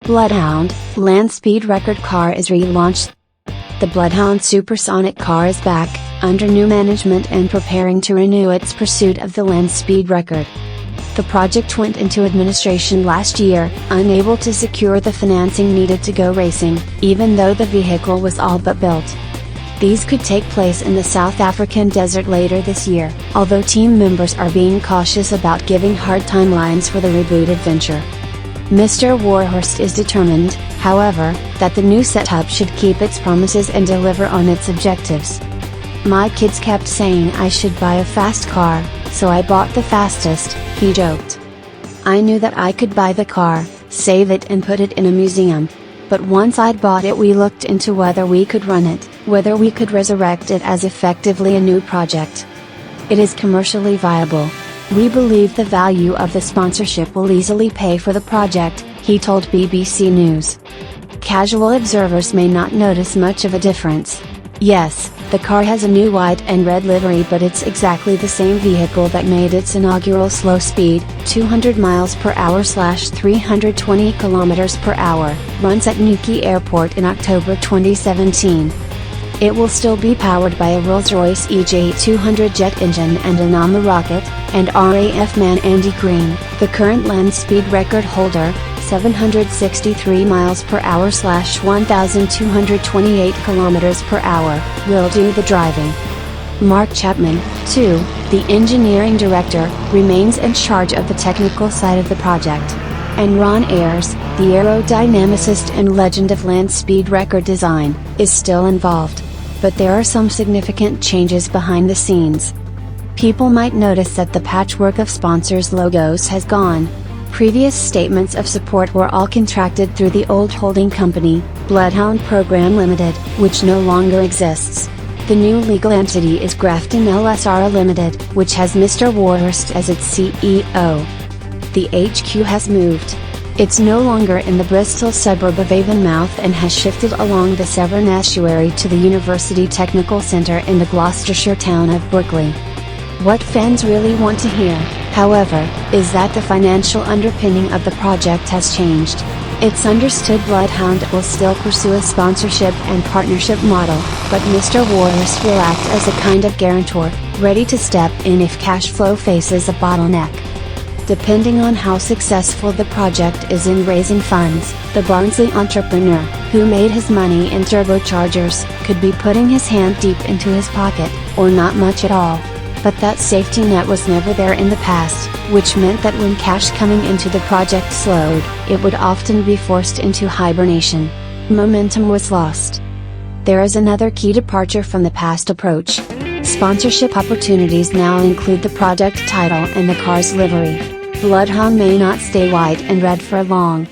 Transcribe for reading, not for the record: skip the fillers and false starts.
Bloodhound, land speed record car is relaunched. The Bloodhound supersonic car is back, under new management and preparing to renew its pursuit of the land speed record. The project went into administration last year, unable to secure the financing needed to go racing, even though the vehicle was all but built. These could take place in the South African desert later this year, although team members are being cautious about giving hard timelines for the rebooted venture. Mr. Warhorst is determined, however, that the new setup should keep its promises and deliver on its objectives. "My kids kept saying I should buy a fast car, so I bought the fastest," he joked. "I knew that I could buy the car, save it and put it in a museum. But once I'd bought it we looked into whether we could run it, whether we could resurrect it as effectively a new project. It is commercially viable. We believe the value of the sponsorship will easily pay for the project," he told BBC News. Casual observers may not notice much of a difference. Yes, the car has a new white and red livery, but it's exactly the same vehicle that made its inaugural slow speed, 200 miles per hour / 320 kilometers per hour, runs at Newquay Airport in October 2017. It will still be powered by a Rolls-Royce EJ200 jet engine and a Nama rocket, and RAF man Andy Green, the current land speed record holder, 763 miles per hour / 1,228 kilometers per hour, will do the driving. Mark Chapman, too, the engineering director, remains in charge of the technical side of the project. And Ron Ayers, the aerodynamicist and legend of land speed record design, is still involved. But there are some significant changes behind the scenes. People might notice that the patchwork of sponsors' logos has gone. Previous statements of support were all contracted through the old holding company, Bloodhound Program Limited, which no longer exists. The new legal entity is Grafton LSR Limited, which has Mr. Warhorst as its CEO. The HQ has moved. It's no longer in the Bristol suburb of Avonmouth and has shifted along the Severn estuary to the University Technical Centre in the Gloucestershire town of Brookley. What fans really want to hear, however, is that the financial underpinning of the project has changed. It's understood Bloodhound will still pursue a sponsorship and partnership model, but Mr. Warhorst will act as a kind of guarantor, ready to step in if cash flow faces a bottleneck. Depending on how successful the project is in raising funds, the Barnsley entrepreneur, who made his money in turbochargers, could be putting his hand deep into his pocket, or not much at all. But that safety net was never there in the past, which meant that when cash coming into the project slowed, it would often be forced into hibernation. Momentum was lost. There is another key departure from the past approach. Sponsorship opportunities now include the product title and the car's livery. Bloodhound may not stay white and red for long.